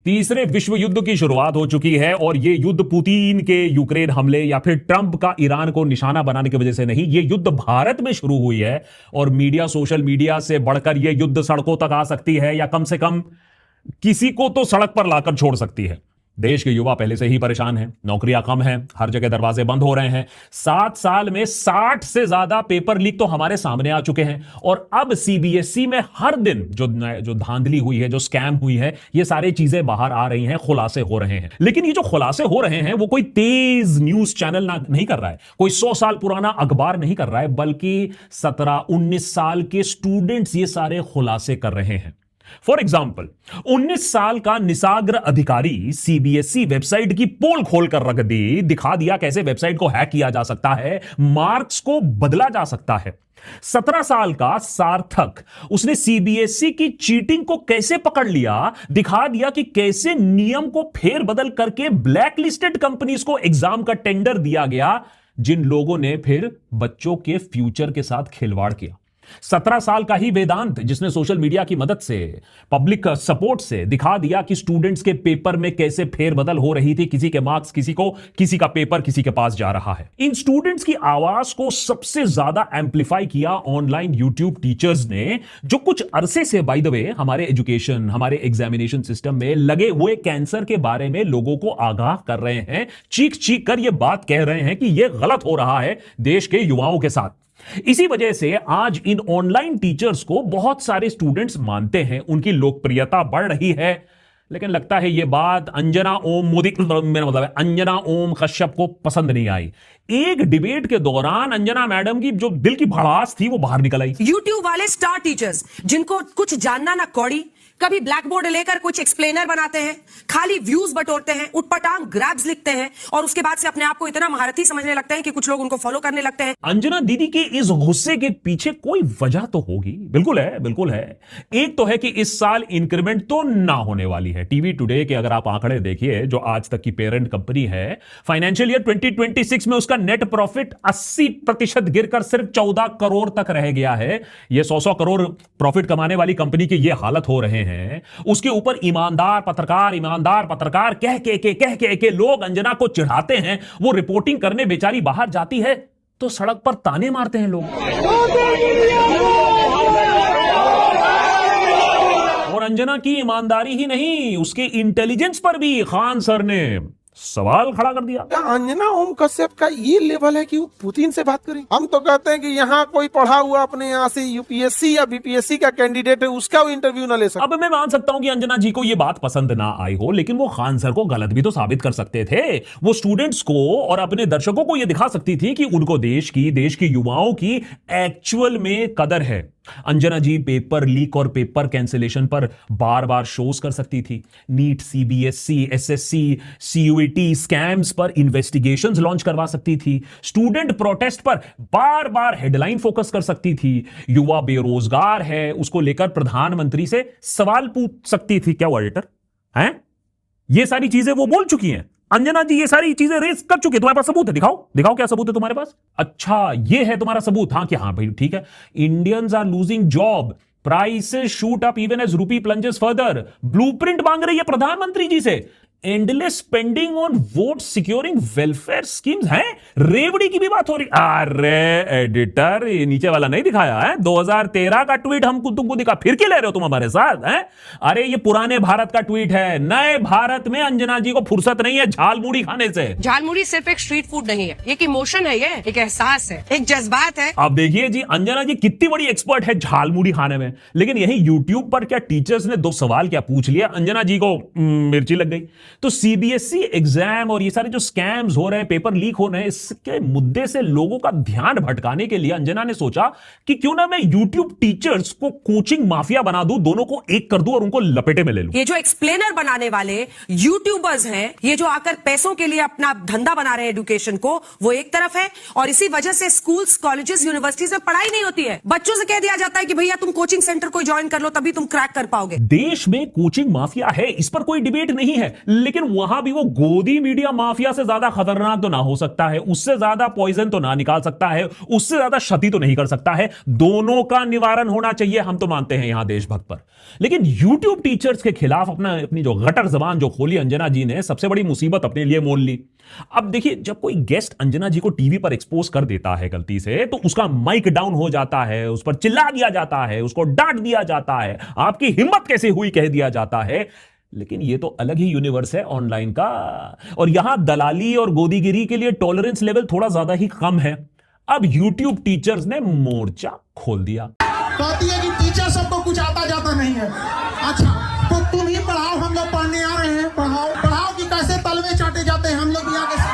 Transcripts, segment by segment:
तीसरे विश्व युद्ध की शुरुआत हो चुकी है और यह युद्ध पुतिन के यूक्रेन हमले या फिर ट्रंप का ईरान को निशाना बनाने की वजह से नहीं, यह युद्ध भारत में शुरू हुई है। और मीडिया, सोशल मीडिया से बढ़कर यह युद्ध सड़कों तक आ सकती है या कम से कम किसी को तो सड़क पर लाकर छोड़ सकती है। देश के युवा पहले से ही परेशान हैं, नौकरियां कम हैं, हर जगह दरवाजे बंद हो रहे हैं। 7 साल में 60 से ज्यादा पेपर लीक तो हमारे सामने आ चुके हैं और अब सीबीएसई में हर दिन जो धांधली हुई है, जो स्कैम हुई है, ये सारी चीजें बाहर आ रही हैं, खुलासे हो रहे हैं। लेकिन ये जो खुलासे हो रहे हैं वो कोई तेज न्यूज चैनल नहीं कर रहा है, कोई 100 साल पुराना अखबार नहीं कर रहा है, बल्कि 17-19 साल के स्टूडेंट्स ये सारे खुलासे कर रहे हैं। फॉर एग्जाम्पल 19 साल का निसाग्र अधिकारी सीबीएसई वेबसाइट की पोल खोलकर रख दी, दिखा दिया कैसे वेबसाइट को हैक किया जा सकता है, मार्क्स को बदला जा सकता है। 17 साल का सार्थक, उसने सीबीएसई की चीटिंग को कैसे पकड़ लिया, दिखा दिया कि कैसे नियम को फेरबदल करके ब्लैक लिस्टेड कंपनीज को एग्जाम का टेंडर दिया गया, जिन लोगों ने फिर बच्चों के फ्यूचर के साथ खिलवाड़ किया। 17 साल का ही वेदांत, जिसने सोशल मीडिया की मदद से, पब्लिक सपोर्ट से दिखा दिया कि स्टूडेंट्स के पेपर में कैसे फेरबदल हो रही थी, किसी के मार्क्स किसी का पेपर किसी के पास जा रहा है। इन स्टूडेंट्स की आवाज को सबसे ज्यादा एम्पलीफाई किया ऑनलाइन यूट्यूब टीचर्स ने, जो कुछ अरसे से बाय द वे हमारे एजुकेशन, हमारे एग्जामिनेशन सिस्टम में लगे हुए कैंसर के बारे में लोगों को आगाह कर रहे हैं, चीख चीख कर यह बात कह रहे हैं कि यह गलत हो रहा है देश के युवाओं के साथ। इसी वजह से आज इन ऑनलाइन टीचर्स को बहुत सारे स्टूडेंट्स मानते हैं, उनकी लोकप्रियता बढ़ रही है। लेकिन लगता है यह बात अंजना ओम कश्यप को पसंद नहीं आई। एक डिबेट के दौरान अंजना मैडम की जो दिल की भड़ास थी वो बाहर निकल आई। यूट्यूब वाले स्टार टीचर्स, जिनको कुछ जानना ना कौड़ी, कभी ब्लैक बोर्ड लेकर कुछ एक्सप्लेनर बनाते हैं, खाली व्यूज बटोरते हैं, उटपटांग ग्रैब्स लिखते हैं और उसके बाद से अपने आप को इतना महारथी समझने लगते हैं कि कुछ लोग उनको फॉलो करने लगते हैं। अंजना दीदी के इस गुस्से के पीछे कोई वजह तो होगी, बिल्कुल है, बिल्कुल है। एक तो है कि इस साल इंक्रीमेंट तो ना होने वाली है। टीवी टुडे के अगर आप आंकड़े देखिए, जो आज तक की पेरेंट कंपनी है, फाइनेंशियल ईयर 2026 में उसका नेट प्रॉफिट 80% गिरकर सिर्फ 14 करोड़ तक रह गया है। यह 100 करोड़ प्रॉफिट कमाने वाली कंपनी की यह हालत हो रहे हैं। उसके ऊपर ईमानदार पत्रकार कह के लोग अंजना को चिढ़ाते हैं। वो रिपोर्टिंग करने बेचारी बाहर जाती है तो सड़क पर ताने मारते हैं लोग। और अंजना की ईमानदारी ही नहीं, उसके इंटेलिजेंस पर भी खान सर ने सवाल खड़ा कर दिया। अंजना ओम कश्यप का ये लेवल है कि वो पुतिन से बात करें। हम तो कहते हैं कि यहाँ कोई पढ़ा हुआ अपने यहाँ से यूपीएससी या बीपीएससी का कैंडिडेट है, उसका वो इंटरव्यू ना ले सकते। अब मैं मान सकता हूं कि अंजना जी को ये बात पसंद ना आई हो, लेकिन वो खान सर को गलत भी तो साबित कर सकते थे। वो स्टूडेंट्स को और अपने दर्शकों को यह दिखा सकती थी कि उनको देश के युवाओं की एक्चुअल में कदर है। अंजना जी पेपर लीक और पेपर कैंसिलेशन पर बार बार शोज कर सकती थी। NEET, CBSE, SSC, CUET scams पर इन्वेस्टिगेशंस लॉन्च करवा सकती थी। स्टूडेंट प्रोटेस्ट पर बार बार हेडलाइन फोकस कर सकती थी। युवा बेरोजगार है, उसको लेकर प्रधानमंत्री से सवाल पूछ सकती थी। क्या हुआ एडिटर हैं? ये सारी चीजें वो बोल चुकी हैं। अंजना जी ये सारी चीजें रेस कर चुके। तुम्हारे पास सबूत है? दिखाओ क्या सबूत है तुम्हारे पास। अच्छा, ये है तुम्हारा सबूत? हाँ, कि हाँ भाई ठीक है। Indians are losing job, prices shoot up even as rupee plunges further. Blueprint मांग रही है प्रधानमंत्री जी से। Endless spending on vote securing welfare schemes हैं। रेवड़ी की भी बात हो रही। अरे एडिटर, ये नीचे वाला नहीं दिखाया है? 2013 का ट्वीट हमको तुमको दिखा, फिर क्यों ले रहे हो तुम हमारे साथ हैं? अरे ये पुराने भारत का ट्वीट है। नए भारत में अंजना जी को फुर्सत नहीं है झालमुड़ी खाने से। झालमुड़ी सिर्फ एक स्ट्रीट फूड नहीं है, एक इमोशन है, ये एक एहसास है, एक जज्बात है। अब देखिए जी, अंजना जी कितनी बड़ी एक्सपर्ट है झालमुड़ी खाने में। लेकिन यही यूट्यूब पर क्या टीचर्स ने 2 सवाल क्या पूछ लिया, अंजना जी को मिर्ची लग गई। तो सीबीएसई एग्जाम और ये सारे जो स्कैम्स हो रहे हैं, पेपर लीक हो रहे हैं, इसके मुद्दे से लोगों का ध्यान भटकाने के लिए अंजना ने सोचा कि क्यों ना मैं यूट्यूब टीचर्स को कोचिंग माफिया बना दूं, दोनों को एक कर दूं और उनको लपेटे में ले लूं। ये जो एक्सप्लेनर बनाने वाले यूट्यूबर्स हैं, ये जो आकर पैसों के लिए अपना धंधा बना रहे हैं एजुकेशन को, वो एक तरफ है। और इसी वजह से स्कूल्स, कॉलेजेस, यूनिवर्सिटीज में पढ़ाई नहीं होती है। बच्चों से कह दिया जाता है कि भैया तुम कोचिंग सेंटर को ज्वाइन कर लो, तभी तुम क्रैक कर पाओगे। देश में कोचिंग माफिया है, इस पर कोई डिबेट नहीं है। लेकिन वहां भी वो गोदी मीडिया माफिया से ज्यादा खतरनाक तो ना हो सकता है, उससे ज्यादा पॉइजन तो ना निकाल सकता है, उससे ज्यादा क्षति तो नहीं कर सकता है। दोनों का निवारण होना चाहिए, हम तो मानते हैं यहां देशभक्त पर। लेकिन यूट्यूब टीचर्स के खिलाफ अपनी जो गटर जबान जो खोली अंजना जी ने, सबसे बड़ी मुसीबत अपने लिए मोल ली। अब देखिए, जब कोई गेस्ट अंजना जी को टीवी पर एक्सपोज कर देता है गलती से, तो उसका माइक डाउन हो जाता है, उस पर चिल्ला दिया जाता है, उसको डांट दिया जाता है, आपकी हिम्मत कैसे हुई कह दिया जाता है। लेकिन ये तो अलग ही यूनिवर्स है ऑनलाइन का, और यहां दलाली और गोदीगिरी के लिए टॉलरेंस लेवल थोड़ा ज्यादा ही कम है। अब यूट्यूब टीचर्स ने मोर्चा खोल दिया। कहती है कि टीचर सबको कुछ आता जाता नहीं है। अच्छा, तो तुम ही पढ़ाओ, हम लोग पढ़ने आ रहे हैं। पढ़ाओ कि कैसे तलवे चाटे जाते हैं, हम लोग यहाँ के।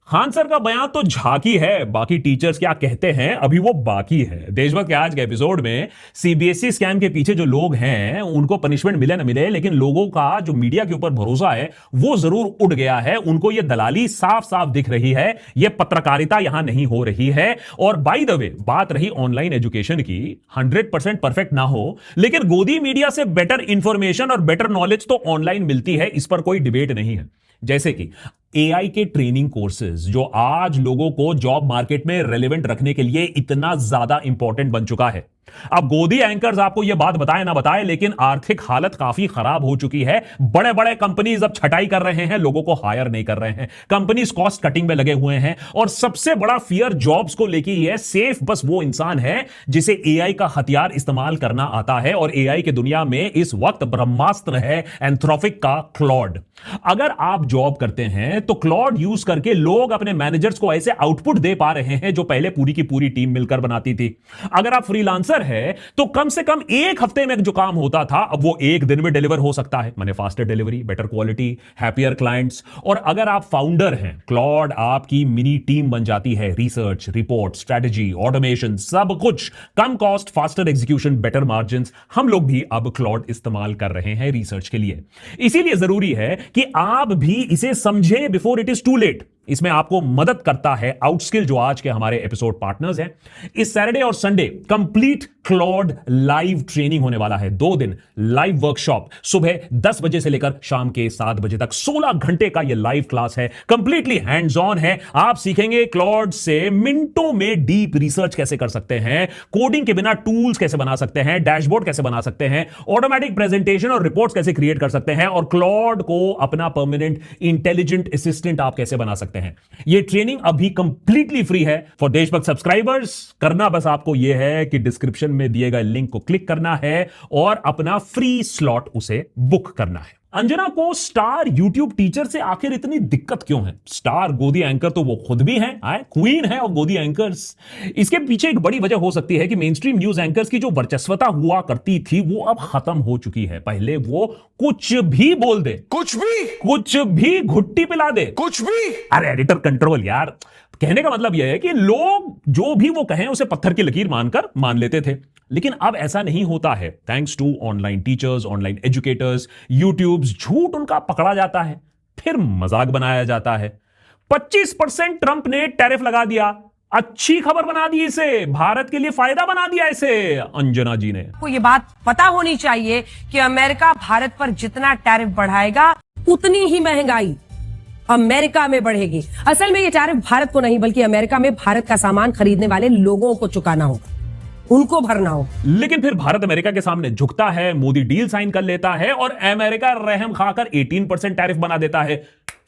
खान सर का बयान तो झांकी है, बाकी टीचर्स क्या कहते हैं अभी वो बाकी है। देशभक्त के आज के एपिसोड में सीबीएसई स्कैम के पीछे जो लोग हैं उनको पनिशमेंट मिले ना मिले, लेकिन लोगों का जो मीडिया के ऊपर भरोसा है वो जरूर उड़ गया है। उनको ये दलाली साफ साफ दिख रही है, ये पत्रकारिता यहां नहीं हो रही है। और बाय द वे, बात रही ऑनलाइन एजुकेशन की, 100% परफेक्ट ना हो, लेकिन गोदी मीडिया से बेटर इंफॉर्मेशन और बेटर नॉलेज तो ऑनलाइन मिलती है, इस पर कोई डिबेट नहीं है। जैसे कि एआई के ट्रेनिंग कोर्सेज जो आज लोगों को जॉब मार्केट में रेलेवेंट रखने के लिए इतना ज्यादा इंपॉर्टेंट बन चुका है। अब गोदी एंकर्स आपको यह बात बताए ना बताए, लेकिन आर्थिक हालत काफी खराब हो चुकी है। बड़े बड़े कंपनीज अब छटाई कर रहे हैं, लोगों को हायर नहीं कर रहे हैं, कंपनीज कॉस्ट कटिंग में लगे हुए हैं। और सबसे बड़ा फियर जॉब्स को लेके ही है। सेफ बस वो इंसान है जिसे एआई का हथियार इस्तेमाल करना आता है, और एआई की दुनिया में इस वक्त ब्रह्मास्त्र है एंथ्रोपिक का क्लॉड। अगर आप जॉब करते हैं तो क्लॉड यूज करके लोग अपने मैनेजर्स को ऐसे आउटपुट दे पा रहे हैं जो पहले पूरी की पूरी टीम मिलकर बनाती थी। अगर आप फ्रीलांसर है तो कम से कम एक हफ्ते में जो काम होता था अब वो एक दिन में डिलीवर हो सकता है। माने faster delivery, better quality, happier clients. और अगर आप फाउंडर हैं, क्लॉड आपकी मिनी टीम बन जाती है। रिसर्च, रिपोर्ट, स्ट्रेटजी, ऑटोमेशन, सब कुछ कम cost, faster execution, better margin. हम लोग भी अब क्लॉड इस्तेमाल कर रहे हैं रिसर्च के लिए। इसीलिए जरूरी है कि आप भी इसे समझें before it is too late. इसमें आपको मदद करता है आउटस्किल, जो आज के हमारे एपिसोड पार्टनर्स हैं। इस सैटरडे और Sunday complete Claude live training होने वाला है। 2 दिन लाइव वर्कशॉप, सुबह 10 बजे से लेकर शाम के 7 बजे तक 16 घंटे का यह लाइव क्लास है। कंप्लीटली हैंड्स ऑन है। आप सीखेंगे क्लॉड से मिनटों में डीप रिसर्च कैसे कर सकते हैं, कोडिंग के बिना टूल्स कैसे बना सकते हैं, डैशबोर्ड कैसे बना सकते हैं, ऑटोमेटिक प्रेजेंटेशन और रिपोर्ट्स कैसे क्रिएट कर सकते हैं, और क्लॉड को अपना परमानेंट इंटेलिजेंट असिस्टेंट आप कैसे बना सकते हैं। यह ट्रेनिंग अभी कंप्लीटली फ्री है फॉर देशभक्त सब्सक्राइबर्स। करना बस आपको यह है कि डिस्क्रिप्शन में दिए गए लिंक को क्लिक करना है और अपना फ्री स्लॉट उसे बुक करना है। अंजना को स्टार यूट्यूब टीचर से आखिर इतनी दिक्कत क्यों है? स्टार गोदी एंकर तो वो खुद भी हैं, क्वीन है और गोदी एंकर्स। इसके पीछे एक बड़ी वजह हो सकती है कि मेनस्ट्रीम न्यूज एंकर्स की जो वर्चस्वता हुआ करती थी वो अब खत्म हो चुकी है। पहले वो कुछ भी बोल दे, कुछ भी घुट्टी पिला दे, कुछ भी। अरे एडिटर कंट्रोल यार। कहने का मतलब यह है कि लोग जो भी वो कहें उसे पत्थर की लकीर मानकर मान लेते थे, लेकिन अब ऐसा नहीं होता है। Thanks to online teachers, online educators, YouTube, झूठ उनका पकड़ा जाता है, फिर मजाक बनाया जाता है। 25% ट्रंप ने टैरिफ लगा दिया, अच्छी खबर बना दी इसे, भारत के लिए फायदा बना दिया इसे अंजना जी ने। को ये बात पता होनी चाहिए कि अमेरिका भारत पर जितना टैरिफ बढ़ाएगा उतनी ही महंगाई अमेरिका में बढ़ेगी। असल में ये टैरिफ भारत को नहीं बल्कि अमेरिका में भारत का सामान खरीदने वाले लोगों को चुकाना होगा, उनको भरना हो। लेकिन फिर भारत अमेरिका के सामने झुकता है, मोदी डील साइन कर लेता है और अमेरिका रहम खाकर 18% टैरिफ बना देता है।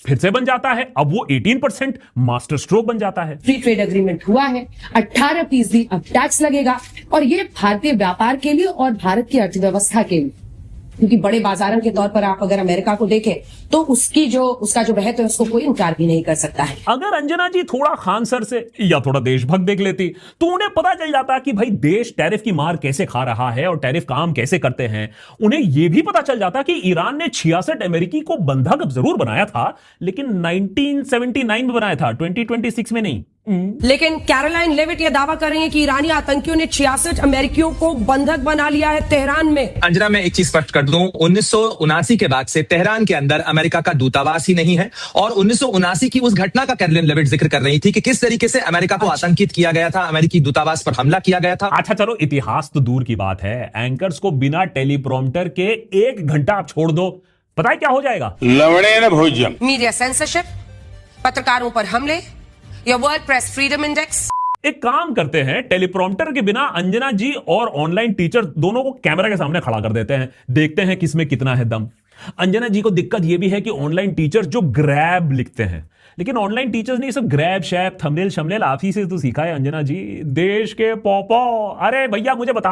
फिर से बन जाता है, अब वो 18% मास्टर स्ट्रोक बन जाता है। फ्री ट्रेड एग्रीमेंट हुआ है, 18% अब टैक्स लगेगा, और ये भारतीय व्यापार के लिए और भारत की अर्थव्यवस्था के लिए, क्योंकि बड़े बाजारों के तौर पर आप अगर अमेरिका को देखें तो उसका जो महत्व है उसको कोई इनकार भी नहीं कर सकता है। अगर अंजना जी थोड़ा खान सर से या थोड़ा देशभक्त देख लेती तो उन्हें पता चल जाता कि भाई देश टैरिफ की मार कैसे खा रहा है और टैरिफ काम कैसे करते हैं। उन्हें यह भी पता चल जाता कि ईरान ने 66 अमेरिकी को बंधक जरूर बनाया था, लेकिन 1979 में बनाया था, 2026 में नहीं। लेकिन कैरोलाइन लेविट यह दावा कर रही है कि ईरानी आतंकियों ने 66 अमेरिकियों को बंधक बना लिया है तेहरान में। अंजना, मैं एक चीज स्पष्ट कर दूं, 1979 के बाद से तेहरान के अंदर अमेरिका का दूतावास ही नहीं है। और 1979 की उस घटना का कैरोलाइन लेविट जिक्र कर रही थी कि किस तरीके से अमेरिका को आतंकित किया गया था, अमेरिकी दूतावास पर हमला किया गया था। अच्छा चलो, इतिहास तो दूर की बात है, एंकर्स को बिना टेलीप्रॉम्प्टर के 1 घंटा आप छोड़ दो, पता है क्या हो जाएगा? लवणेन भोज्यम। मीडिया सेंसरशिप, पत्रकारों पर हमले, या वर्ल्ड प्रेस फ्रीडम इंडेक्स। एक काम करते हैं, टेलीप्रॉम्प्टर के बिना अंजना जी और ऑनलाइन टीचर दोनों को कैमरा के सामने खड़ा कर देते हैं, देखते हैं किसमें कितना है दम। अंजना जी को दिक्कत यह भी है कि ऑनलाइन टीचर जो ग्रैब लिखते हैं, लेकिन ऑनलाइन टीचर्स ने सब ग्रैब शैप थंबनेल शमनेल आप ही से तो सीखा है अंजना जी, देश के पॉपो। अरे भैया मुझे बता